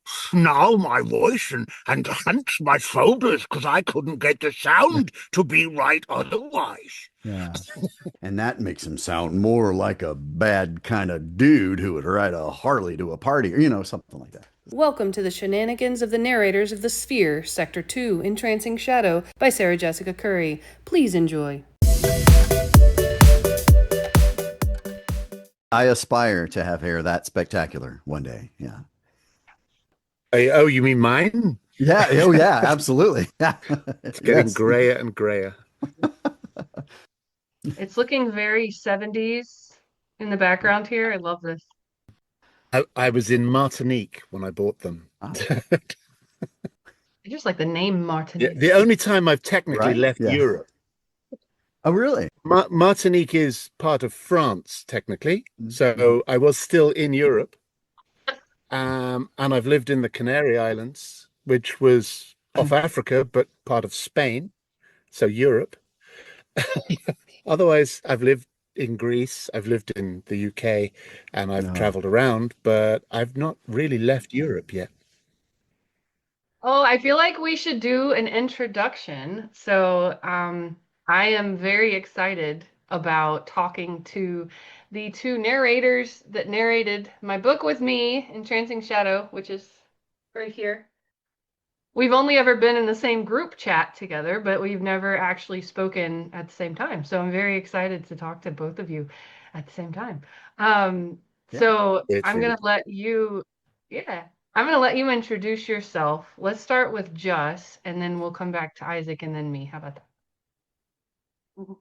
snarl my voice and hunch my shoulders because I couldn't get the sound to be right otherwise. Yeah. And that makes him sound more like a bad kind of dude who would ride a Harley to a party or, something like that. Welcome to the shenanigans of the narrators of the Sphere, Sector 2, Entrancing Shadow by Sarah Jessica Curry. Please enjoy. I aspire to have hair that spectacular one day. Yeah. Oh, you mean mine? Yeah. Oh, yeah. Absolutely. It's getting Yes. grayer and grayer. It's looking very 70s in the background here. I love this. I was in Martinique when I bought them. Ah, I just like the name Yeah, Martinique. the only time I've technically right? left Yeah. Europe. Oh, really? Martinique is part of France, technically. Mhm. So I was still in Europe. And I've lived in the Canary Islands, which was off Africa, but part of Spain. So Europe. Otherwise, I've lived in Greece, I've lived in the UK, and I've No. traveled around, but I've not really left Europe yet. Oh, I feel like we should do an introduction. So, I am very excited about talking to the two narrators that narrated my book with me, Entrancing Shadow, which is right here. We've only ever been in the same group chat together, but we've never actually spoken at the same time. So I'm very excited to talk to both of you at the same time. Um, Yeah. so It's I'm really gonna let you, yeah, I'm gonna let you introduce yourself. Let's start with Jus, and then we'll come back to Isaac and then me. How about that? Mhm.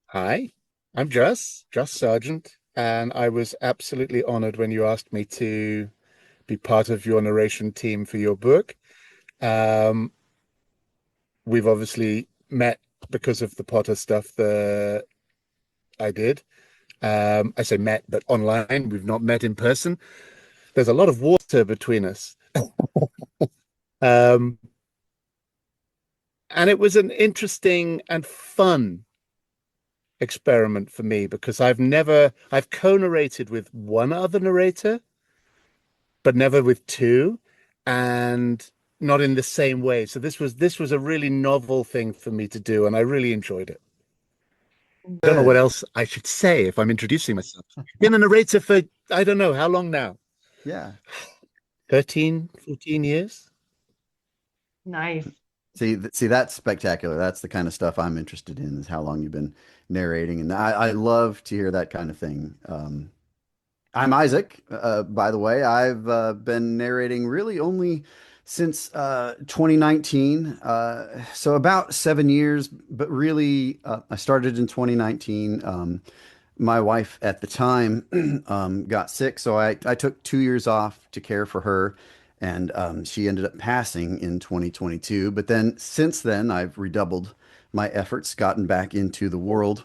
Hi, I'm Jus Sargeant, and I was absolutely honored when you asked me to be part of your narration team for your book. Um, we've obviously met because of the Potter stuff that I did. I say met, but online. We've not met in person. There's a lot of water between us. Um, and it was an interesting and fun experiment for me because I've co-narrated with one other narrator, but never with two, and not in the same way. So this was a really novel thing for me to do, and I really enjoyed it. I don't know what Good. else I should say if I'm introducing myself. Been a narrator for I don't know how long now. Yeah. 13, 14 years. Nice. See, that's spectacular. That's the kind of stuff I'm interested in, is how long you've been narrating. And I love to hear that kind of thing. I'm Isaac, by the way. I've been narrating really only since 2019, so about 7 years, but really, I started in 2019. My wife at the time got sick, so I took 2 years off to care for her, and she ended up passing in 2022. But then since then, I've redoubled my efforts, gotten back into the world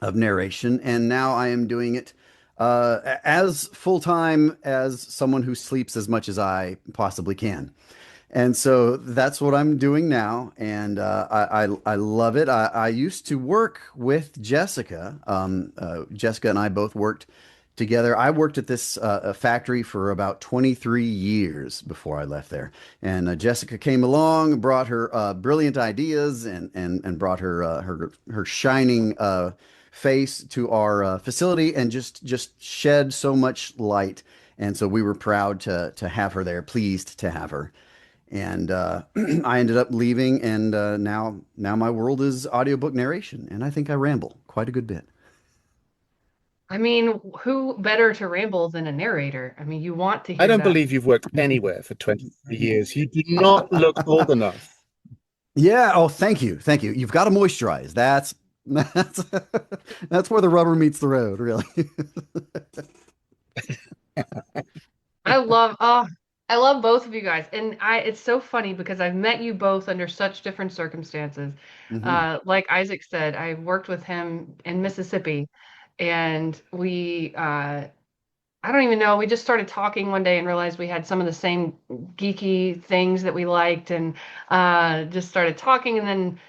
of narration, and now I am doing it as full time as someone who sleeps as much as I possibly can. And so that's what I'm doing now, and I love it. I used to work with Jessica. Jessica and I both worked together. I worked at this factory for about 23 years before I left there. And Jessica came along, brought her brilliant ideas, and brought her shining face to our facility, and just shed so much light. And so we were proud to have her there, pleased to have her. And I ended up leaving, and now my world is audiobook narration, and I think I ramble quite a good bit. I mean, who better to ramble than a narrator? I mean, you want to I hear don't that. believe you've worked anywhere for 23 years. You do not look old enough. Yeah. Oh, thank you, thank you. You've got to moisturize. That's that's where the rubber meets the road, really. Oh, I love both of you guys. And it's so funny because I've met you both under such different circumstances. Hmm. Like Isaac said, I worked with him in Mississippi, and I don't even know, we just started talking one day and realized we had some of the same geeky things that we liked, and just started talking. And then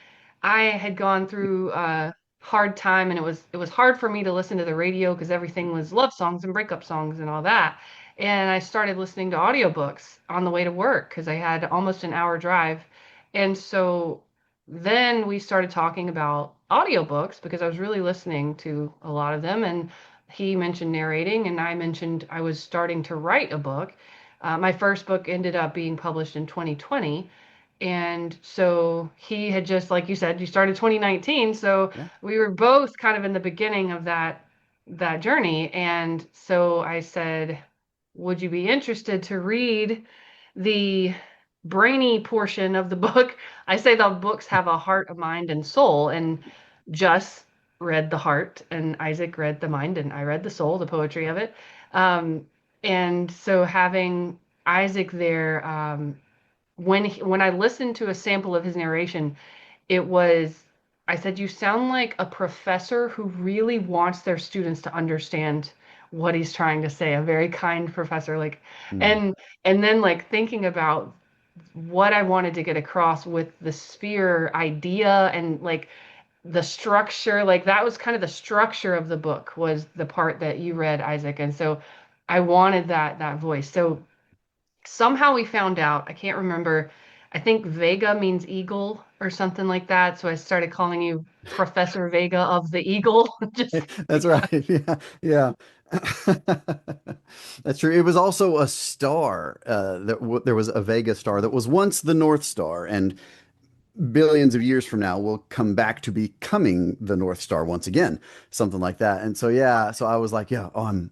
I had gone through a hard time, and it was hard for me to listen to the radio because everything was love songs and breakup songs and all that. and I started listening to audiobooks on the way to work because I had almost an hour drive. And so then we started talking about audiobooks because I was really listening to a lot of them. And he mentioned narrating, and I mentioned I was starting to write a book. My first book ended up being published in 2020. And so he had just, like you said, you started 2019. So Yeah. we were both kind of in the beginning of that journey. And so I said, would you be interested to read the brainy portion of the book? I say the books have a heart, a mind, and soul. And Jus read the heart, and Isaac read the mind, and I read the soul, the poetry of it. Um, and so having Isaac there, when I listened to a sample of his narration, it was, I said, you sound like a professor who really wants their students to understand what he's trying to say, a very kind professor. Like, Mm. and then like thinking about what I wanted to get across with the sphere idea and like the structure, like that was kind of the structure of the book was the part that you read, Isaac. And so I wanted that voice. So somehow we found out, I can't remember, I think Vega means eagle or something like that. So I started calling you Professor Vega of the Eagle. Just That's right. Yeah, yeah. That's true. It was also a star. There was a Vega star that was once the North Star, and billions of years from now will come back to becoming the North Star once again, something like that. And so yeah, so I was like, yeah, oh, I'm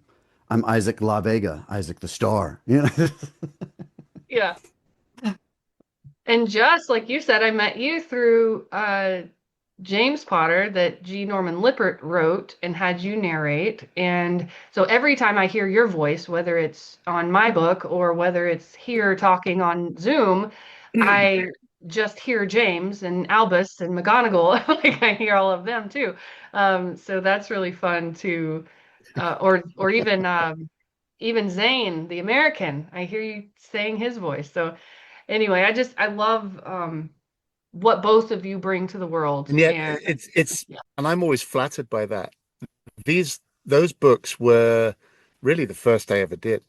Isaac La Vega, Isaac the Star. You know? yeah. And just like you said, I met you through James Potter that G. Norman Lippert wrote and had you narrate. And so every time I hear your voice, whether it's on my book or whether it's here talking on Zoom, I just hear James and Albus and McGonagall. Like I hear all of them too. So that's really fun to, or even Zane, the American. I hear you saying his voice. So anyway, I love what both of you bring to the world. And yet And it's yeah. and I'm always flattered by that. Those books were really the first I ever did.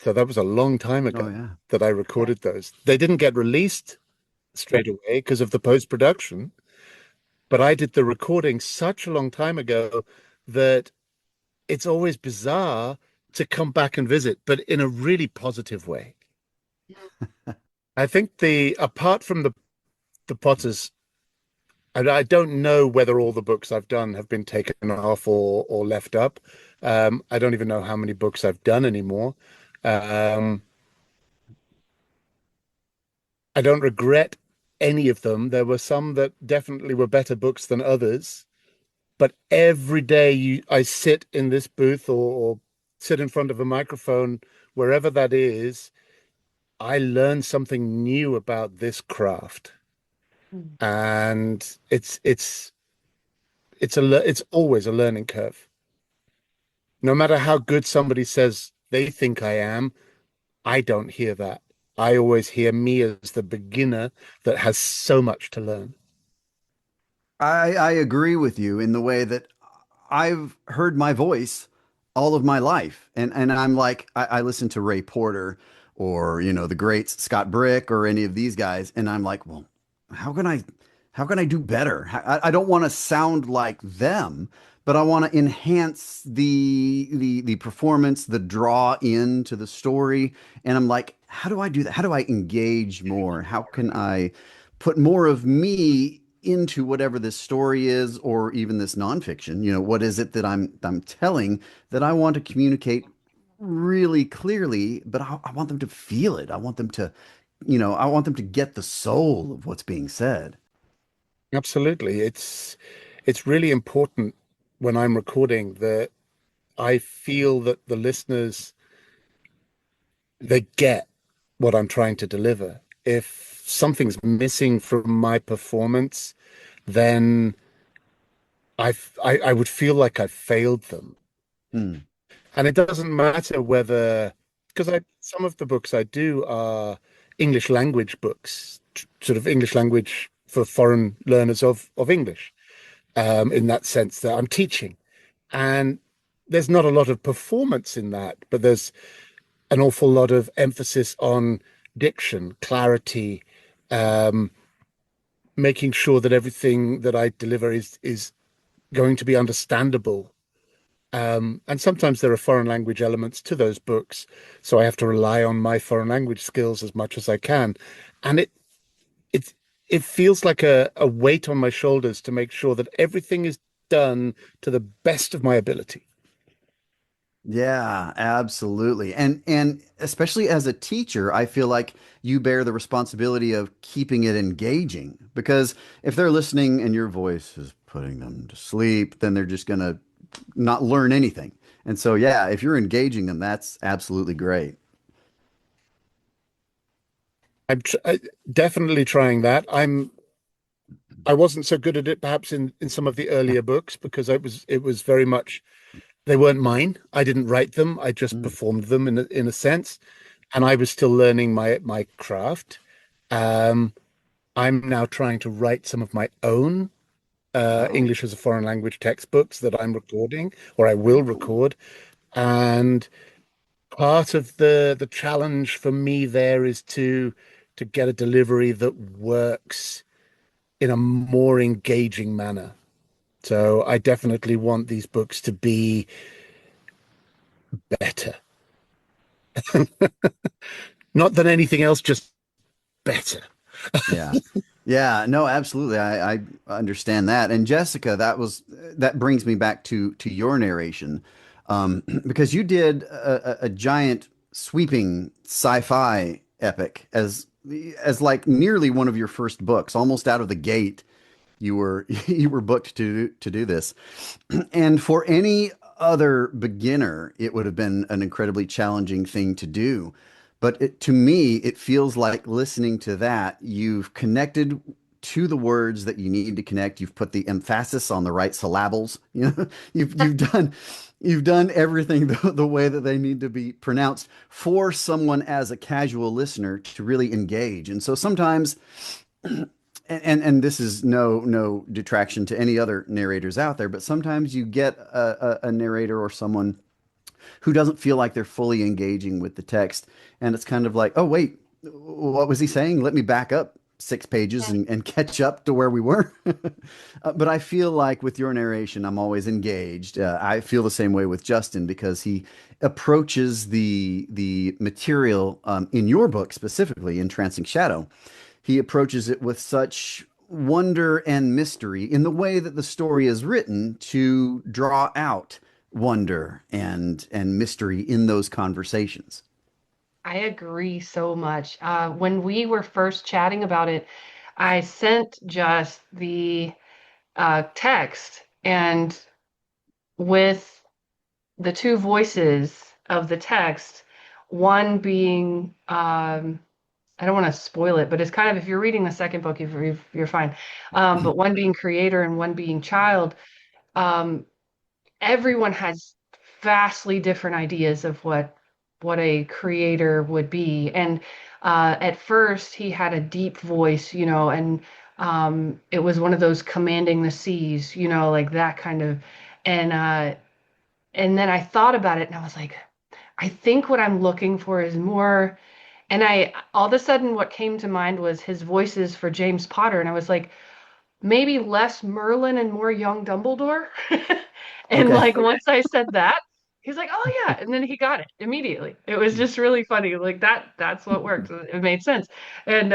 So that was a long time Oh ago yeah. that I recorded those. They didn't get released straight away because of the post-production, but I did the recording such a long time ago that it's always bizarre to come back and visit, but in a really positive way. I think the apart from the Potters, I don't know whether all the books I've done have been taken off or left up. I don't even know how many books I've done anymore. Um, I don't regret any of them. There were some that definitely were better books than others. But every day I sit in this booth or sit in front of a microphone, wherever that is, I learn something new about this craft. Mm. And it's always a learning curve. No matter how good somebody says they think I am, I don't hear that. I always hear me as the beginner that has so much to learn. I agree with you in the way that I've heard my voice all of my life. And I'm like, I listen to Ray Porter or, you know, the greats, Scott Brick or any of these guys. And I'm like, well, how can I, how can I do better? I don't want to sound like them, but I want to enhance the performance, the draw into the story. And I'm like, how do I do that? How do I engage more? How can I put more of me into whatever this story is or even this nonfiction? You know, what is it that I'm telling that I want to communicate really clearly, but I want them to feel it. I want them to, you know, I want them to get the soul of what's being said. Absolutely. It's really important when I'm recording that I feel that the listeners they get what I'm trying to deliver. If something's missing from my performance, then I would feel like I failed them. Hmm. And it doesn't matter whether, because I some of the books I do are English language books, sort of English language for foreign learners of English, in that sense that I'm teaching. And there's not a lot of performance in that, but there's an awful lot of emphasis on diction, clarity, um, making sure that everything that I deliver is going to be understandable. And sometimes there are foreign language elements to those books, so I have to rely on my foreign language skills as much as I can. And it it feels like a weight on my shoulders to make sure that everything is done to the best of my ability. Yeah, absolutely. And especially as a teacher, I feel like you bear the responsibility of keeping it engaging because if they're listening and your voice is putting them to sleep, then they're just gonna not learn anything. And so yeah, if you're engaging them, that's absolutely great. Definitely trying that. I wasn't so good at it perhaps in some of the earlier books because it was very much they weren't mine. I didn't write them. I just Mm. performed them in a sense, and I was still learning my craft. Um, I'm now trying to write some of my own Oh, English as a foreign language textbooks that I'm recording or I will oh, cool. record. And part of the challenge for me there is to get a delivery that works in a more engaging manner. So I definitely want these books to be better. Not than anything else, just better. Yeah. Yeah, no, absolutely. I understand that. And Jessica, that brings me back to your narration. Because you did a giant sweeping sci-fi epic as like nearly one of your first books, almost out of the gate. You were you were booked to do this. And for any other beginner, it would have been an incredibly challenging thing to do. But to me, it feels like listening to that, you've connected to the words that you need to connect. You've put the emphasis on the right syllables. You know, you've done everything the way that they need to be pronounced for someone as a casual listener to really engage. And so sometimes and this is no detraction to any other narrators out there, but sometimes you get a narrator or someone who doesn't feel like they're fully engaging with the text, and it's kind of like, oh wait, what was he saying? Let me back up 6 pages and catch up to where we were. But I feel like with your narration, I'm always engaged. I feel the same way with Justin because he approaches the material in your book specifically in Trancing Shadow he approaches it with such wonder and mystery in the way that the story is written to draw out wonder and mystery in those conversations. I agree so much. When we were first chatting about it, I sent just the text, and with the two voices of the text, one being, I don't want to spoil it, but it's kind of, if you're reading the second book, you're fine. But one being creator and one being child, um, everyone has vastly different ideas of what a creator would be. And at first, he had a deep voice, and it was one of those commanding the seas, like that kind of. And and then I thought about it, and I was like, I think what I'm looking for is more. And I all of a sudden, what came to mind was his voices for James Potter, and I was like, maybe less Merlin and more young Dumbledore. And Okay. like once I said that, he's like, "Oh yeah," and then he got it immediately. It was just really funny. Like that's what worked. It made sense, and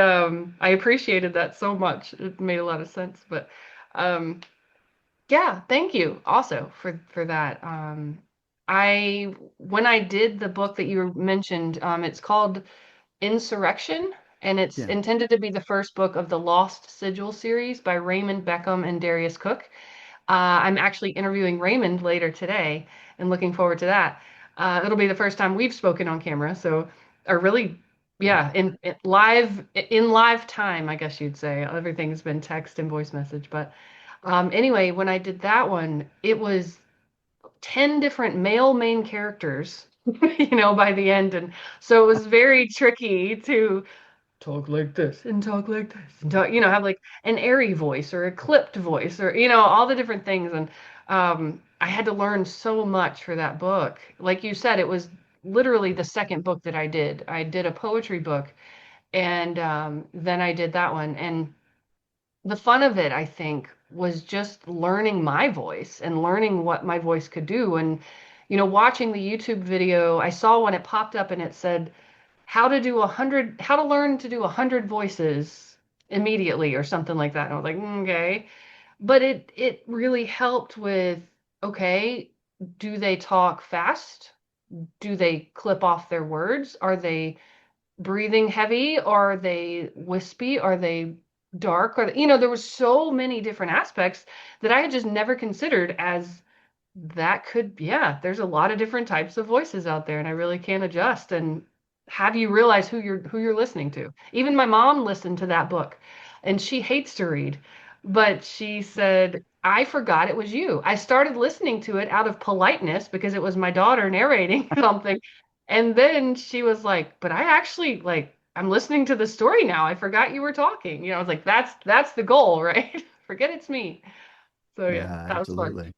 I appreciated that so much. It made a lot of sense. But um, yeah, thank you also for that. I when I did the book that you mentioned, it's called Insurrection, and it's Yeah. intended to be the first book of the Lost Sigil series by Raymond Beckham and Darius Cook. I'm actually interviewing Raymond later today and looking forward to that. It'll be the first time we've spoken on camera, so or really, yeah, in live time, I guess you'd say. Everything's been text and voice message, but anyway, when I did that one, it was 10 different male main characters, by the end, and so it was very tricky to talk like this and talk like this and talk, have like an airy voice or a clipped voice or all the different things. And I had to learn so much for that book. Like you said, it was literally the second book that I did. I did a poetry book, and then I did that one. And the fun of it, I think, was just learning my voice and learning what my voice could do. And, watching the YouTube video, I saw when it popped up and it said, how to learn to do 100 voices immediately or something like that. And I was like, okay. But it really helped with, okay, do they talk fast? Do they clip off their words? Are they breathing heavy? Are they wispy? Are they dark? There was so many different aspects that I had just never considered as that could, yeah, there's a lot of different types of voices out there, and I really can't adjust and have you realize who you're listening to. Even my mom listened to that book, and she hates to read, but she said, I forgot it was you. I started listening to it out of politeness because it was my daughter narrating something. And then she was like, but I actually like I'm listening to the story now. I forgot you were talking. I was like, that's the goal, right? Forget it's me. So yeah, Yeah, that was fun. absolutely.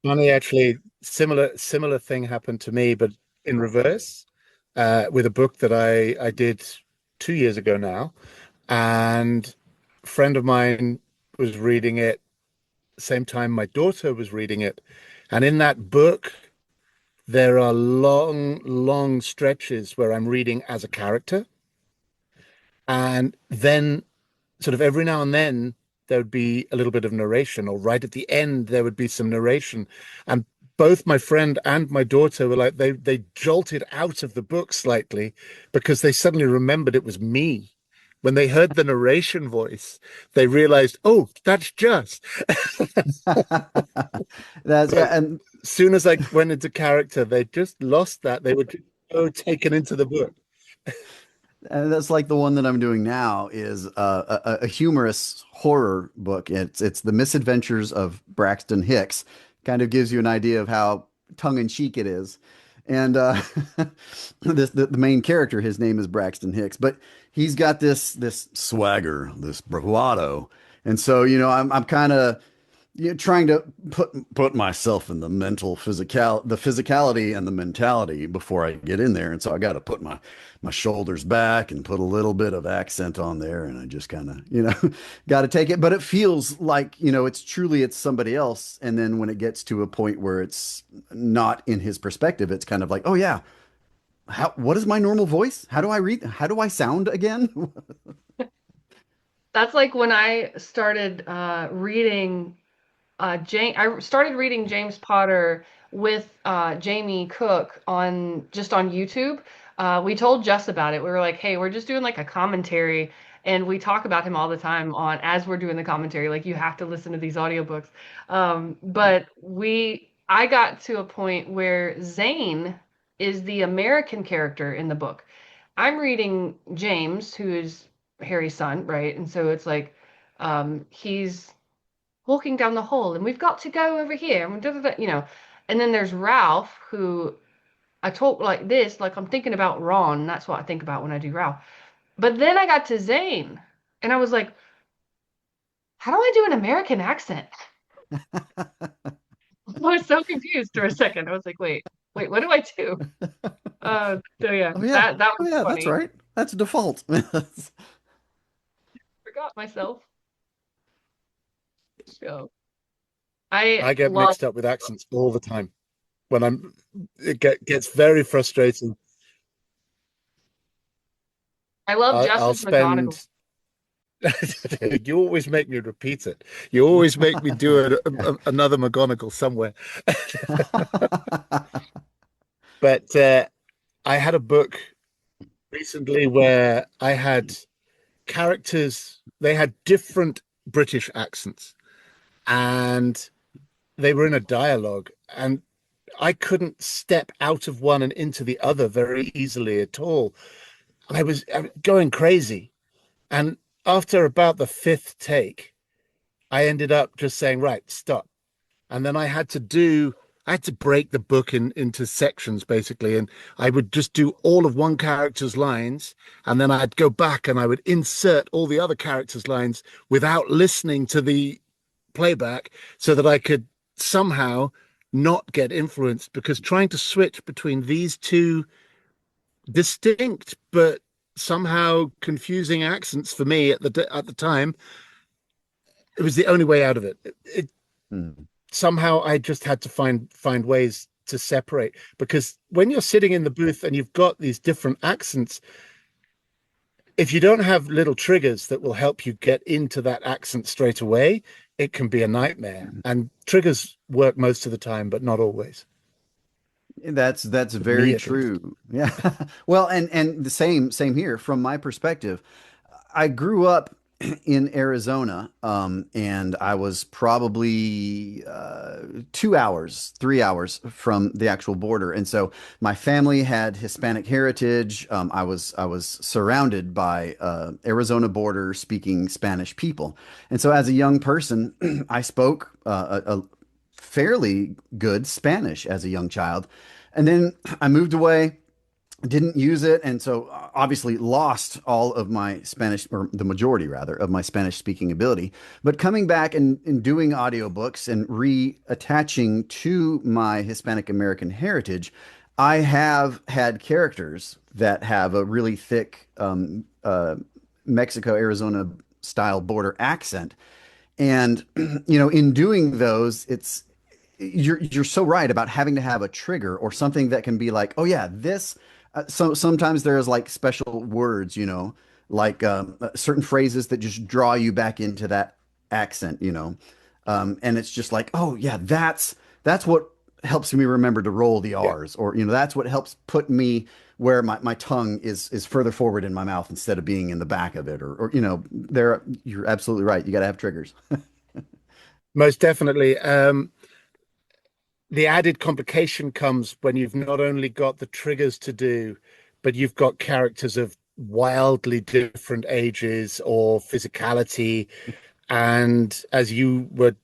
Funny, actually, similar thing happened to me, but in reverse, with a book that I did 2 years ago now, and a friend of mine was reading it same time my daughter was reading it, and in that book there are long, long stretches where I'm reading as a character, and then sort of every now and then there would be a little bit of narration, or right at the end there would be some narration. And both my friend and my daughter were like they jolted out of the book slightly because they suddenly remembered it was me. When they heard the narration voice, they realized, oh, that's just. That's But yeah, and as soon as I went into character, they just lost that. They were just so taken into the book. And that's like the one that I'm doing now is a humorous horror book. It's The Misadventures of Braxton Hicks. Kind of gives you an idea of how tongue-in-cheek it is. And the main character, his name is Braxton Hicks, but he's got this swagger, this bravado. And so, I'm kind of trying to put myself in the physicality and the mentality before I get in there. And so I got to put my shoulders back and put a little bit of accent on there. And I just kind of, got to take it. But it feels like, it's somebody else. And then when it gets to a point where it's not in his perspective, it's kind of like, oh yeah, what is my normal voice? How do I read? How do I sound again? That's like when I started reading I started reading James Potter with Jamie Cook on YouTube. We told Jess about it. We were like, hey, we're just doing like a commentary, and we talk about him all the time on as we're doing the commentary. Like you have to listen to these audiobooks. But I got to a point where Zane is the American character in the book. I'm reading James, who is Harry's son, right? And so it's like he's walking down the hall and we've got to go over here and and then there's Ralph, who I talk like this, like I'm thinking about Ron. That's what I think about when I do Ralph. But then I got to Zane and I was like, how do I do an American accent? I was so confused for a second. I was like, wait, what do I do? So yeah, Oh yeah. that Oh was yeah, that's funny. right. That's default. Forgot myself. So I I get love mixed up with accents all the time. When gets very frustrating. I love I'll Justice McGonagall. spend. You always make me repeat it. You always make me do another McGonagall somewhere. But I had a book recently where I had characters. They had different British accents, and they were in a dialogue, and I couldn't step out of one and into the other very easily at all. I was going crazy. And after about the fifth take, I ended up just saying, right, stop. And then I had to break the book into sections basically. And I would just do all of one character's lines. And then I'd go back and I would insert all the other characters' lines without listening to the playback so that I could somehow not get influenced, because trying to switch between these two distinct but somehow confusing accents for me at the time, it was the only way out of it. Mm. Somehow I just had to find ways to separate, because when you're sitting in the booth and you've got these different accents, if you don't have little triggers that will help you get into that accent straight away, it can be a nightmare. And triggers work most of the time, but not always. That's For me, very at least. true. Yeah. Well, and the same here from my perspective. I grew up in Arizona, and I was probably 2 hours, 3 hours from the actual border, and so my family had Hispanic heritage. I was surrounded by Arizona border speaking Spanish people, and so as a young person, I spoke a fairly good Spanish as a young child. And then I moved away, didn't use it, and so obviously lost all of my Spanish, or the majority rather, of my Spanish speaking ability. But coming back and doing audiobooks and reattaching to my Hispanic American heritage, I have had characters that have a really thick Mexico, Arizona style border accent. And in doing those, you're so right about having to have a trigger or something that can be like, oh yeah, this. So sometimes there's like special words, like certain phrases that just draw you back into that accent, and it's just like, oh yeah, that's what helps me remember to roll the Yeah. R's, or that's what helps put me where my tongue is further forward in my mouth instead of being in the back of it, or there you're absolutely right. You got to have triggers. Most definitely. The added complication comes when you've not only got the triggers to do, but you've got characters of wildly different ages or physicality. And as you were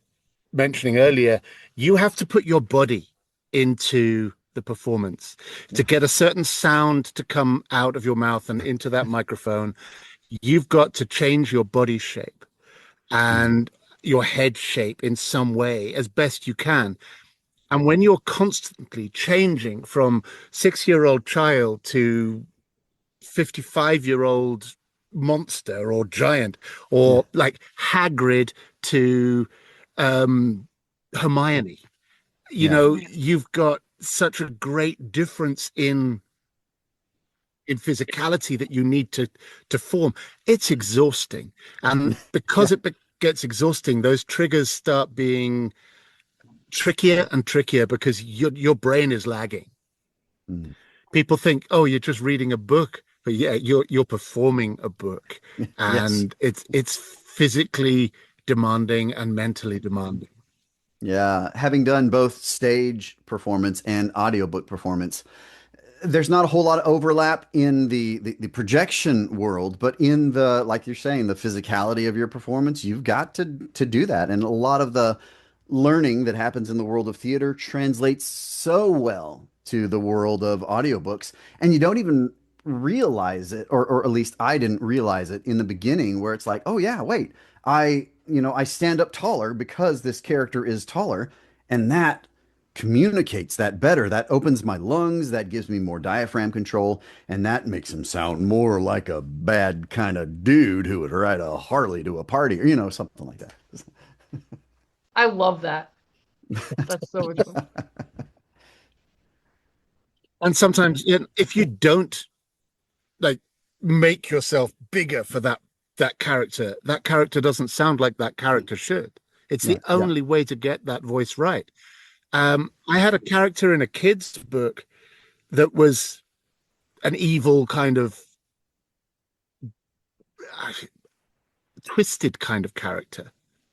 mentioning earlier, you have to put your body into the performance to Yeah. get a certain sound to come out of your mouth and into that microphone. You've got to change your body shape Mhm. and your head shape in some way as best you can. And when you're constantly changing from 6-year-old child to 55-year-old monster or giant, Yeah. or like Hagrid to um, Hermione, Yeah. you've got such a great difference in physicality that you need to form. It's exhausting, and because Yeah. it gets exhausting, those triggers start being trickier and trickier because your brain is lagging. Mhm. People think, oh, you're just reading a book, but yeah, you're performing a book, Yes. and it's physically demanding and mentally demanding. Yeah. Having done both stage performance and audiobook performance, there's not a whole lot of overlap in the projection world, but in the, like you're saying, the physicality of your performance, you've got to do that. And a lot of the learning that happens in the world of theater translates so well to the world of audiobooks, and you don't even realize it, or at least I didn't realize it in the beginning, where it's like, oh yeah, wait, I stand up taller because this character is taller, and that communicates that better. That opens my lungs, that gives me more diaphragm control, and that makes him sound more like a bad kind of dude who would ride a Harley to a party, or something like that. I love that. That's so true. And sometimes, if you don't like make yourself bigger for that character doesn't sound like that character should. It's the Right. Yeah. only way to get that voice right. I had a character in a kid's book that was an evil kind of uh, twisted kind of character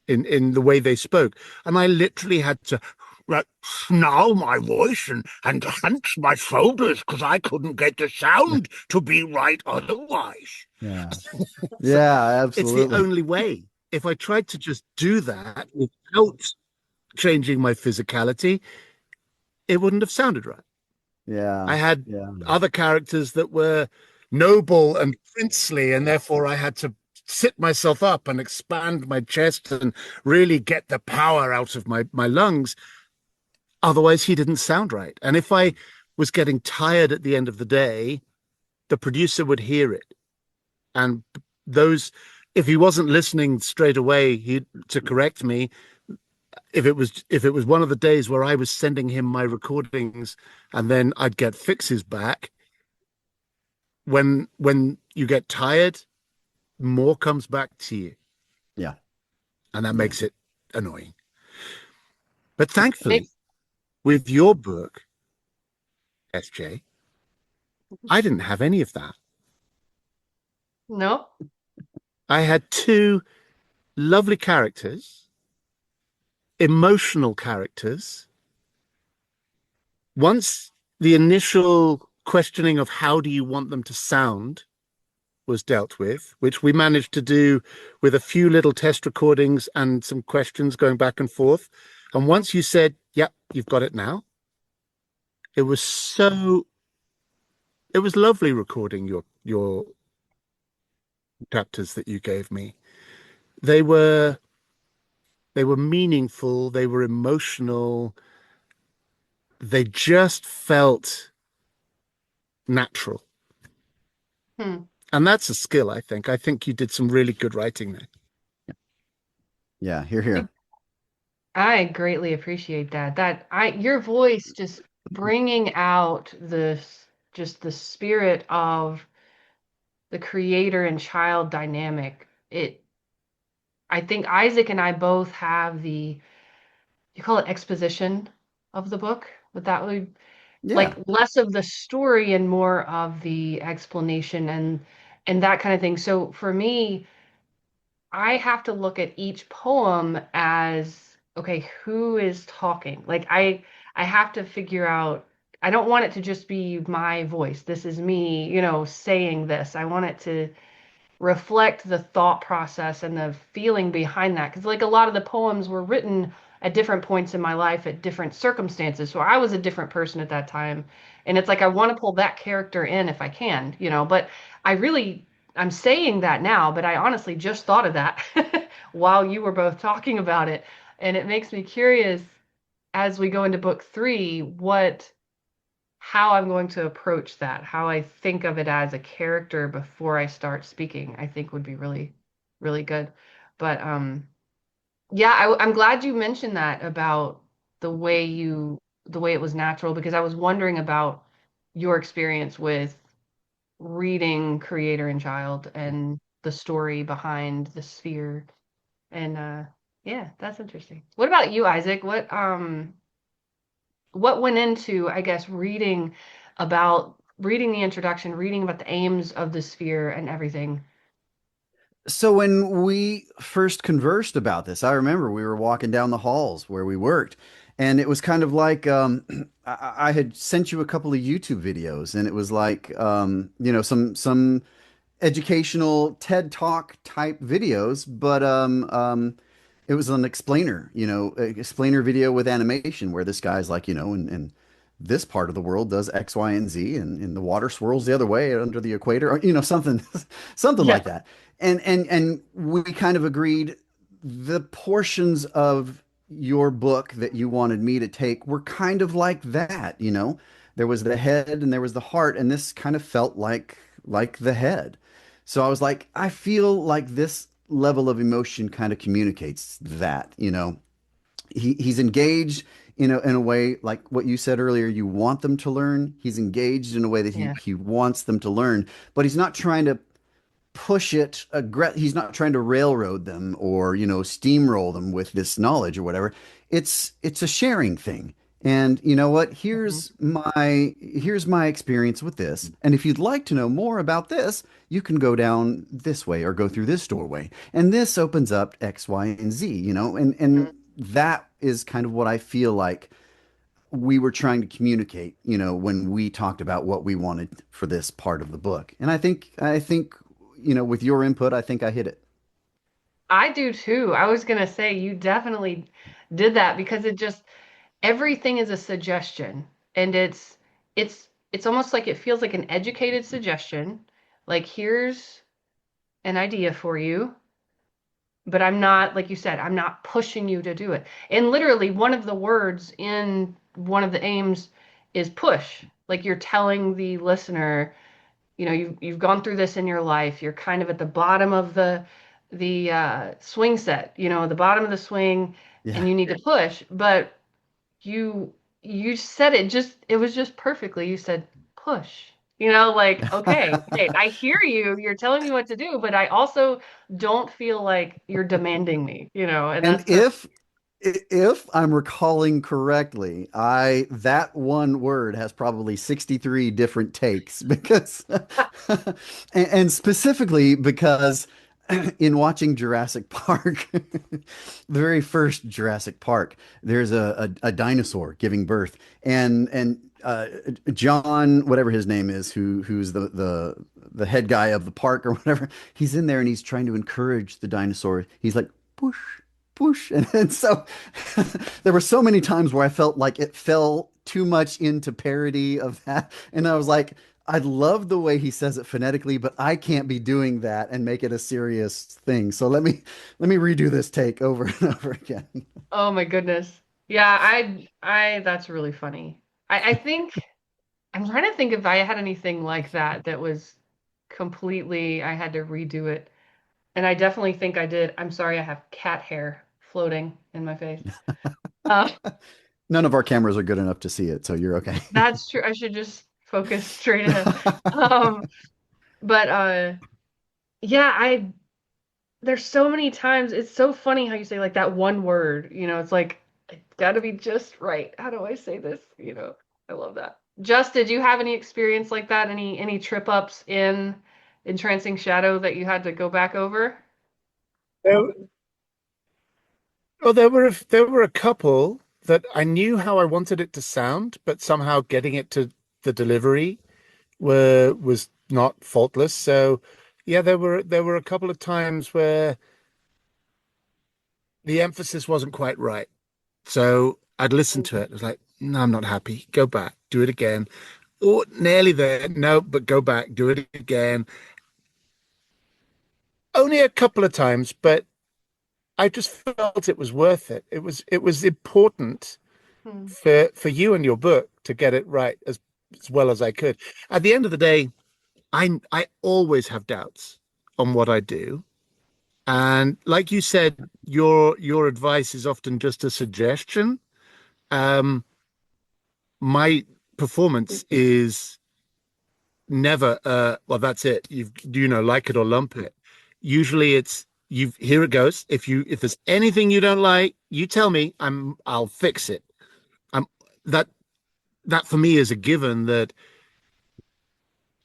in the way they spoke, and I literally had to like snarl my voice and hunch my shoulders because I couldn't get the sound to be right otherwise. Yeah. So Yeah, it's the absolutely. only way. If I tried to just do that without changing my physicality, it wouldn't have sounded right. I Yeah. had Yeah. other characters that were noble and princely, and therefore I had to sit myself up and expand my chest and really get the power out of my lungs. Otherwise, he didn't sound right. And if I was getting tired at the end of the day, the producer would hear it. And those, if he wasn't listening straight away, he to correct me. If it was one of the days where I was sending him my recordings and then I'd get fixes back, when you get tired, more comes back to you, Yeah. and that Yeah. makes it annoying. But It makes thankfully, with your book, SJ, I didn't have any of that. no. I had two lovely characters, emotional characters. Once the initial questioning of how do you want them to sound was dealt with, which we managed to do with a few little test recordings and some questions going back and forth. And once you said, "Yep, you've got it now," it was so it was lovely recording your chapters that you gave me. They were they were meaningful, they were emotional, they just felt natural. Hmm. And that's a skill, I think. I think you did some really good writing there. Yeah. Here, here. I greatly appreciate that. Your voice just bringing out this, just the spirit of the creator and child dynamic. I think Isaac and I both have you call it exposition of the book? Would that be Yeah. like less of the story and more of the explanation and that kind of thing. So for me, I have to look at each poem as, okay, who is talking? Like I have to figure out, I don't want it to just be my voice. This is me, saying this. I want it to reflect the thought process and the feeling behind that. Because, like, a lot of the poems were written at different points in my life at different circumstances. So I was a different person at that time. And it's like I want to pull that character in if I can, but I really, I'm saying that now, but I honestly just thought of that while you were both talking about it. And it makes me curious as we go into book three, how I'm going to approach that, how I think of it as a character before I start speaking, I think would be really, really good. But yeah, I'm glad you mentioned that about the way it was natural, because I was wondering about your experience with reading Creator and Child and the story behind the sphere. And yeah, that's interesting. What about you, Isaac? What went into, I guess, reading the introduction, reading about the aims of the sphere and everything? So when we first conversed about this, I remember we were walking down the halls where we worked, and it was kind of like I had sent you a couple of YouTube videos, and it was like some educational TED Talk type videos, but it was an explainer video with animation where this guy's like, and this part of the world does X, Y, and Z, and the water swirls the other way under the equator, or something, something Yeah. like that. And we kind of agreed the portions of your book that you wanted me to take were kind of like that. There was the head and there was the heart, and this kind of felt like the head. So I was like, I feel like this level of emotion kind of communicates that. He's engaged in a way like what you said earlier, you want them to learn. He's engaged in a way that he Yeah. he wants them to learn, but he's not trying to push it he's not trying to railroad them or steamroll them with this knowledge or whatever. It's a sharing thing. And you know what, Mhm. here's my experience with this, and if you'd like to know more about this, you can go down this way or go through this doorway, and this opens up X, Y, and Z, and Mhm. that is kind of what I feel like we were trying to communicate, when we talked about what we wanted for this part of the book. And I think, with your input, I think I hit it. I do too. I was gonna say you definitely did that because it just everything is a suggestion, and it's almost like it feels like an educated suggestion. Like, here's an idea for you, but I'm not, like you said, I'm not pushing you to do it. And literally, one of the words in one of the aims is push. Like you're telling the listener, you've gone through this in your life. You're kind of at the bottom of the swing set, the bottom of the swing, Yeah. and you need to push. But you you said it was just perfectly. You said push. Like, okay, great. I hear you. You're telling me what to do, but I also don't feel like you're demanding me, and And that's perfect. if I'm recalling correctly, I that one word has probably 63 different takes because and specifically because in watching Jurassic Park, the very first Jurassic Park, there's a dinosaur giving birth and John, whatever his name is, who's the head guy of the park or whatever, he's in there and he's trying to encourage the dinosaur. He's like, push, push. And so there were so many times where I felt like it fell too much into parody of that. And I was like, I love the way he says it phonetically, but I can't be doing that and make it a serious thing. So let me redo this take over and over again. Oh my goodness. Yeah, I that's really funny. I think I'm trying to think if I had anything like that was completely, I had to redo it. And I definitely think I did. I'm sorry, I have cat hair floating in my face. Uh, None of our cameras are good enough to see it, so you're okay. that's true. I should just focus straight ahead. Um, but yeah, there's so many times it's so funny how you say like that one word, it's like it's got to be just right. How do I say this? I love that. Just, did you have any experience like that? Any trip ups in Entrancing Shadow that you had to go back over? There, there were a couple that I knew how I wanted it to sound, but somehow getting it to the delivery was not faultless. So yeah, there were a couple of times where the emphasis wasn't quite right. So I'd listen to it. I was like, no, I'm not happy. Go back, do it again. Oh, nearly there. No, but go back, do it again. Only a couple of times, but I just felt it was worth it. It was important Hmm. for you and your book to get it right as well as I could. At the end of the day, I always have doubts on what I do. And like you said, your advice is often just a suggestion. My performance is never well, that's it. Like it or lump it. Usually it's you here it goes. If there's anything you don't like, you tell me, I'll fix it. I'm that that for me is a given that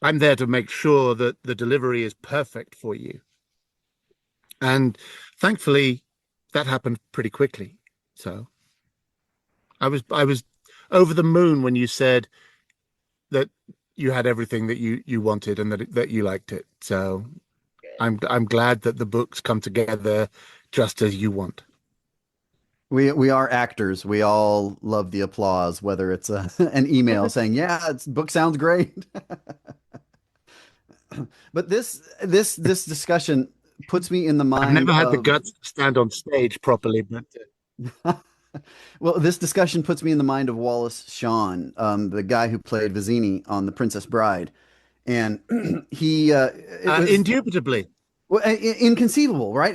I'm there to make sure that the delivery is perfect for you. And thankfully that happened pretty quickly. So I was over the moon when you said that you had everything that you wanted and that you liked it. So I'm glad that the books come together just as you want. We are actors. We all love the applause, whether it's an email saying, "Yeah, it's book sounds great." But this discussion puts me in the I've mind never had the of guts to stand on stage properly, but well, this discussion puts me in the mind of Wallace Shawn, the guy who played Vizzini on The Princess Bride, and he it was indubitably, well, inconceivable, right?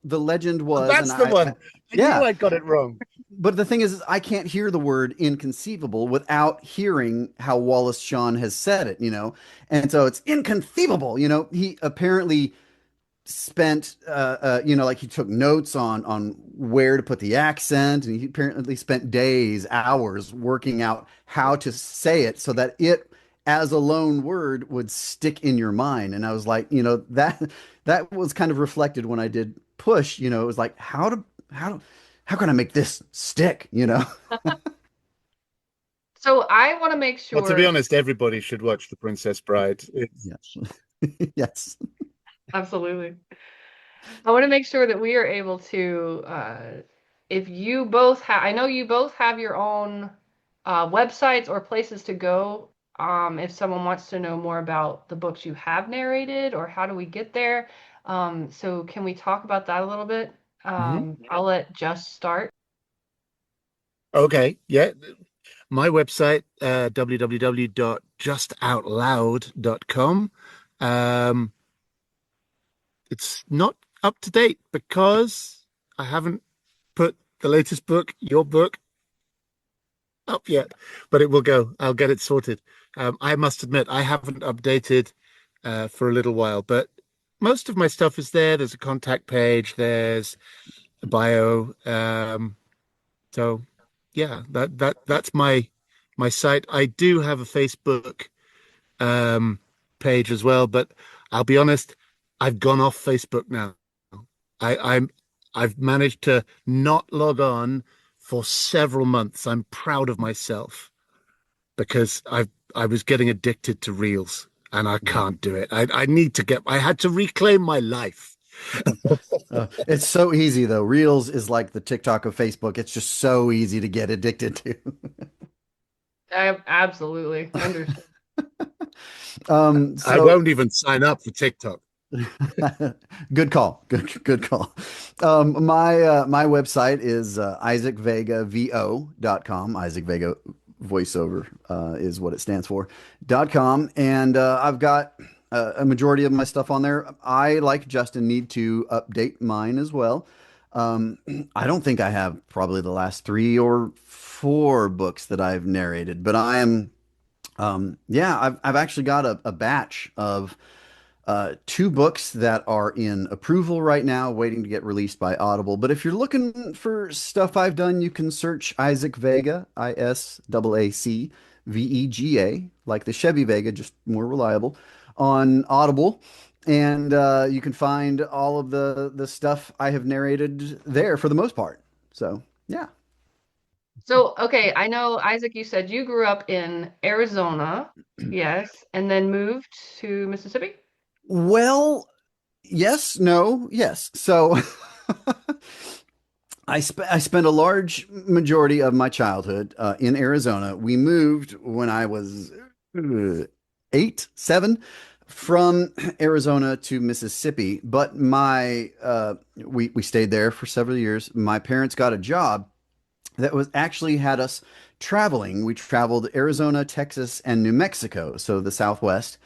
The legend was, and that's the one. I knew yeah, I got it wrong. but the thing is I can't hear the word inconceivable without hearing how Wallace Shawn has said it, and so it's inconceivable. He apparently spent like he took notes on where to put the accent, and he apparently spent days, hours working out how to say it so that it as a lone word would stick in your mind. And I was like, that was kind of reflected when I did push. It was like, how can I make this stick? So I want to make Well, to be sure, honest, everybody should watch The Princess Bride. It's Yes. Yes. absolutely. I want to make sure that we are able to, if you both have, I know you both have your own websites or places to go if someone wants to know more about the books you have narrated or how do we get there. So can we talk about that a little bit? Mhm. I'll let Just start. Okay, yeah. My website, www.justoutloud.com. Um, it's not up to date because I haven't put the latest book, your book, up yet, but it will go. I'll get it sorted. I must admit, I haven't updated for a little while, but most of my stuff is there. There's a contact page, there's a bio. So yeah, that's my site. I do have a Facebook um, page as well, but I'll be honest, I've gone off Facebook now. I'm I've managed to not log on for several months. I'm proud of myself because I was getting addicted to reels and I Mhm. can't do it. I need to get I had to reclaim my life. It's so easy though. Reels is like the TikTok of Facebook. It's just so easy to get addicted to. I absolutely understand. I So won't even sign up for TikTok. good call. Good call. My website is isaacvegaVO.com. Isaac Vega voiceover is what it stands for .com. And I've got a majority of my stuff on there. I, like Justin, need to update mine as well. Um, I don't think I have probably the last 3 or 4 books that I've narrated, but I am yeah, I've actually got a batch of 2 books that are in approval right now, waiting to get released by Audible. But if you're looking for stuff I've done, you can search Isaac Vega, ISAAC VEGA, like the Chevy Vega, just more reliable, on Audible. And you can find all of the stuff I have narrated there for the most part. So, yeah. So, okay, I know, Isaac, you said you grew up in Arizona, yes, and then moved to Mississippi? Well, yes, no, yes. So I spent a large majority of my childhood in Arizona. We moved when I was 8, 7, from Arizona to Mississippi. But my we stayed there for several years. My parents got a job that was actually had us traveling. We traveled Arizona, Texas, and New Mexico, so the Southwest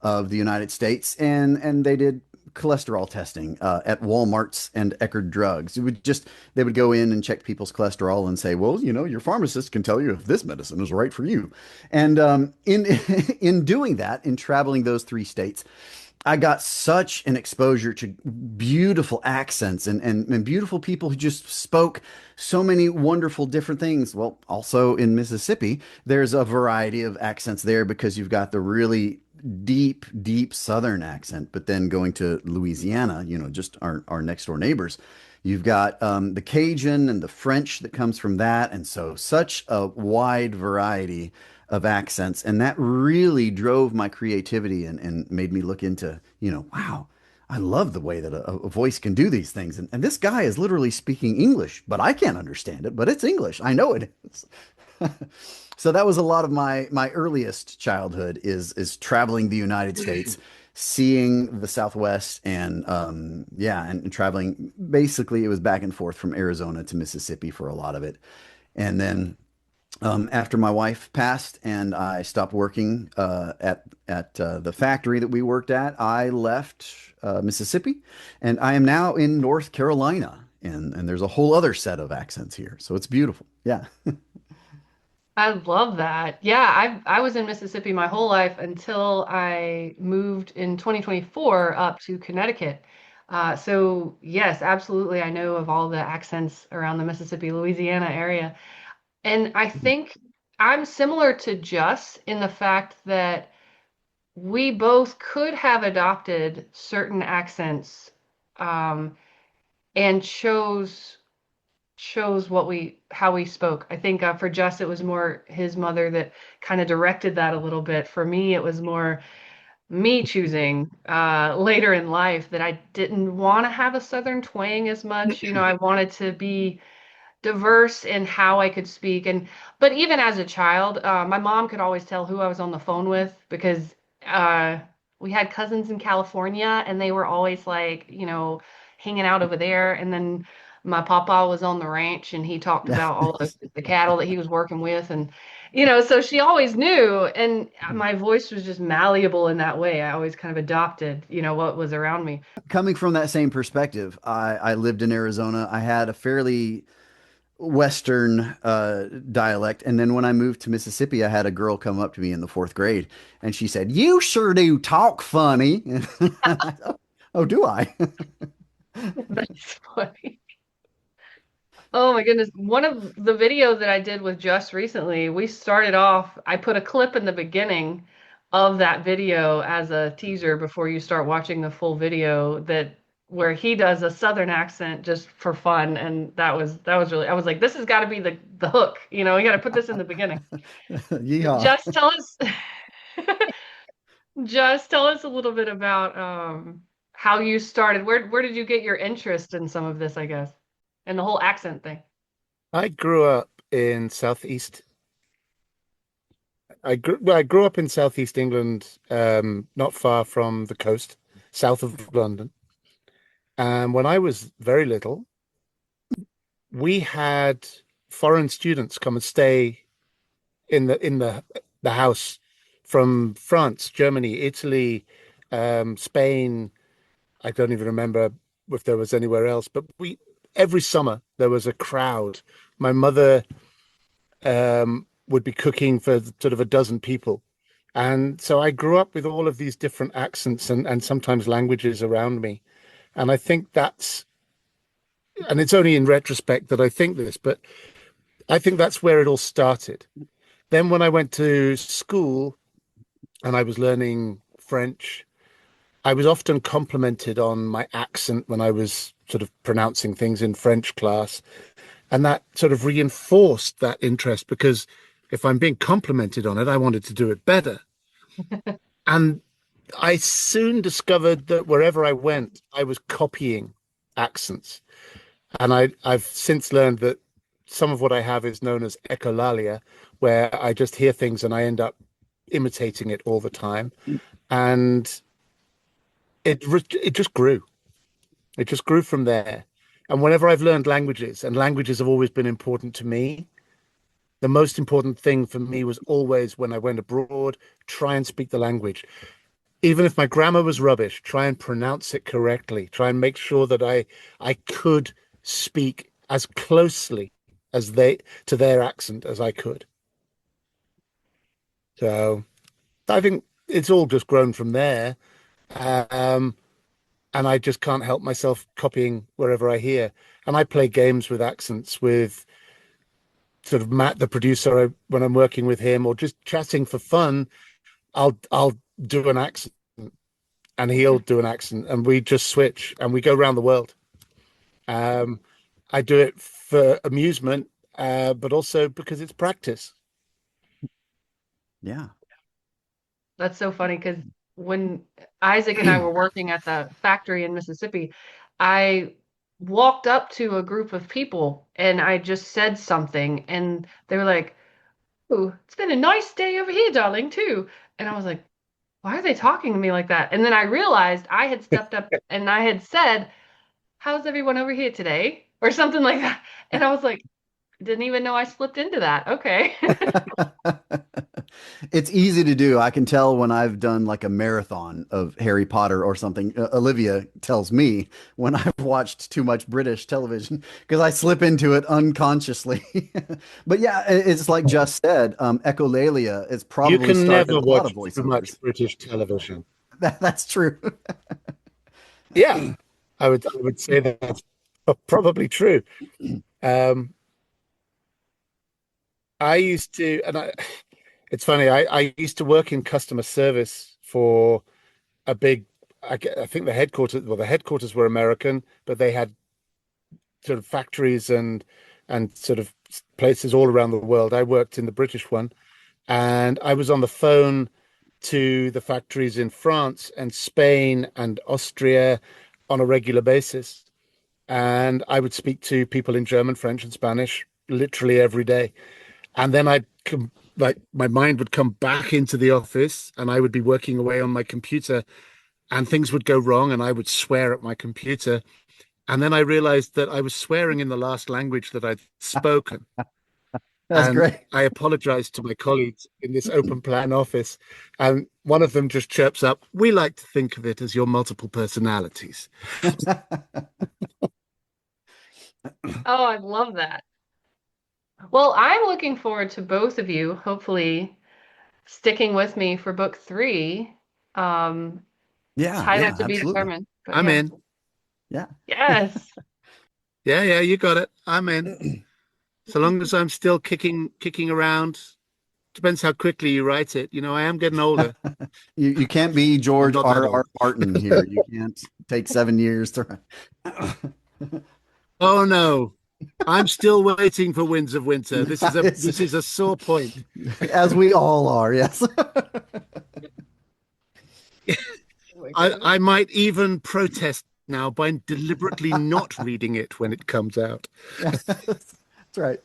of the United States, and they did cholesterol testing at Walmart's and Eckerd Drugs. They would go in and check people's cholesterol and say, well, your pharmacist can tell you if this medicine is right for you. And in in doing that, in traveling those 3 states, I got such an exposure to beautiful accents and beautiful people who just spoke so many wonderful different things. Well, also in Mississippi, there's a variety of accents there because you've got the really deep Southern accent. But then going to Louisiana, just our next door neighbors, you've got the Cajun and the French that comes from that. And so such a wide variety of accents. And that really drove my creativity and made me look into, wow, I love the way that a voice can do these things. And this guy is literally speaking English, but I can't understand it, but it's English. I know it is. So that was a lot of my earliest childhood is traveling the United States, seeing the Southwest, and yeah, and traveling. Basically, it was back and forth from Arizona to Mississippi for a lot of it. And then after my wife passed and I stopped working at the factory that we worked at, I left Mississippi, and I am now in North Carolina. And there's a whole other set of accents here, so it's beautiful. Yeah. I love that. Yeah, I was in Mississippi my whole life until I moved in 2024 up to Connecticut. So yes, absolutely. I know of all the accents around the Mississippi, Louisiana area. And I think I'm similar to Jus in the fact that we both could have adopted certain accents and chose what we how we spoke. I think for Jus it was more his mother that kind of directed that a little bit. For me, it was more me choosing later in life that I didn't want to have a Southern twang as much. I wanted to be diverse in how I could speak. But even as a child, my mom could always tell who I was on the phone with because uh, we had cousins in California and they were always like, hanging out over there. And then my papa was on the ranch and he talked about all of the cattle that he was working with. And, so she always knew. And my voice was just malleable in that way. I always kind of adopted, what was around me. Coming from that same perspective, I lived in Arizona. I had a fairly Western dialect. And then when I moved to Mississippi, I had a girl come up to me in the fourth grade and she said, "You sure do talk funny." Oh, do I? That's funny. Oh my goodness. One of the videos that I did with Just recently, we started off, I put a clip in the beginning of that video as a teaser before you start watching the full video that where he does a Southern accent just for fun. And that was really, I was like, this has got to be the hook, you got to put this in the beginning. Yeehaw. Just tell us, just tell us a little bit about how you started. Where did you get your interest in some of this, I guess, and the whole accent thing? I grew up in Southeast. I grew up in Southeast England, not far from the coast, south of London. And when I was very little, we had foreign students come and stay in the house from France, Germany, Italy, Spain. I don't even remember if there was anywhere else, but we every summer there was a crowd. My mother would be cooking for sort of a dozen people. And so I grew up with all of these different accents and sometimes languages around me. And I think and it's only in retrospect that I think this, but I think that's where it all started. Then when I went to school and I was learning French, I was often complimented on my accent when I was sort of pronouncing things in French class. And that sort of reinforced that interest because if I'm being complimented on it, I wanted to do it better. And I soon discovered that wherever I went, I was copying accents. And I've since learned that some of what I have is known as echolalia, where I just hear things and I end up imitating it all the time. And it just grew. It just grew from there. And whenever I've learned languages, and languages have always been important to me, the most important thing for me was always when I went abroad, try and speak the language. Even if my grammar was rubbish, try and pronounce it correctly. Try and make sure that I could speak as closely as they to their accent as I could. So I think it's all just grown from there. Um, and I just can't help myself copying wherever I hear. And I play games with accents with sort of Matt, the producer, when I'm working with him or just chatting for fun, I'll do an accent and he'll do an accent, and we just switch and we go around the world. Um, I do it for amusement, but also because it's practice. Yeah. That's so funny because when Isaac and I were working at the factory in Mississippi, I walked up to a group of people and I just said something, and they were like, "Oh, it's been a nice day over here, darling, too." And I was like, "Why are they talking to me like that?" And then I realized I had stepped up and I had said, "How's everyone over here today?" or something like that. And I was like, didn't even know I slipped into that. Okay. It's easy to do. I can tell when I've done like a marathon of Harry Potter or something. Olivia tells me when I've watched too much British television because I slip into it unconsciously. But yeah, it's like just said, echolalia is You probably can started never a lot of watch too voiceovers. much British television. That's true. Yeah, I would say that's probably true. Um, I used to, and it's funny. I used to work in customer service for a big. I think the headquarters were American, but they had sort of factories and sort of places all around the world. I worked in the British one, and I was on the phone to the factories in France and Spain and Austria on a regular basis. and I would speak to people in German, French, and Spanish literally every day. And then I'd come, like my mind would come back into the office, and I would be working away on my computer, and things would go wrong, and I would swear at my computer. And then I realized that I was swearing in the last language that I'd spoken. That's And great. I apologized to my colleagues in this open plan office. And one of them just chirps up, "We like to think of it as your multiple personalities." Oh, I love that. Well, I'm looking forward to both of you hopefully sticking with me for book three. Um, Yeah, Title yeah, to be absolutely. determined, but I'm yeah. in. Yeah. Yes. Yeah, yeah, you got it. I'm in. So long as I'm still kicking around. Depends how quickly you write it. You know, I am getting older. You can't be I'm George not that R. R. old. Martin here. You can't take 7 years to. Oh no. I'm still waiting for Winds of Winter. It's, This is a sore point. as we all are, yes. Oh my I, goodness. I might even protest now by deliberately not reading it when it comes out. That's right.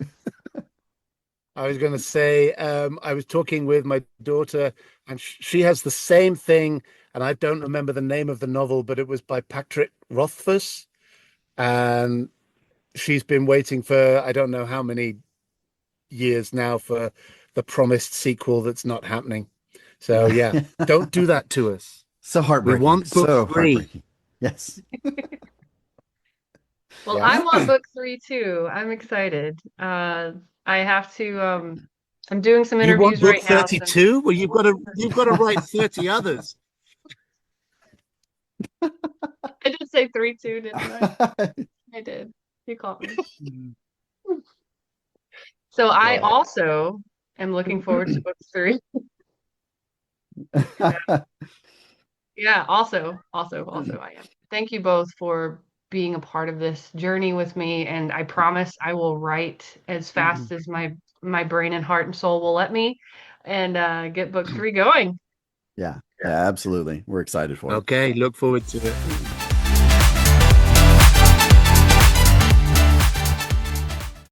I was going to say, I was talking with my daughter, and she has the same thing, and I don't remember the name of the novel, but it was by Patrick Rothfuss, and she's been waiting for I don't know how many years now for the promised sequel that's not happening. So yeah, don't do that to us. So We heartbreaking. want book So three. heartbreaking. Yes. Well, Yeah. I want book three too. I'm excited. I have to I'm doing some You want interviews book right now, so 32? Well, you've got to write 30 others. I did say three too, didn't I? I did. You caught me. So I Well, also am looking forward to book three. Yeah, also I am. Thank you both for being a part of this journey with me, and I promise I will write as fast as my brain and heart and soul will let me, and get book three going. yeah, Yeah. yeah, absolutely. We're excited for it. Okay, look forward to it.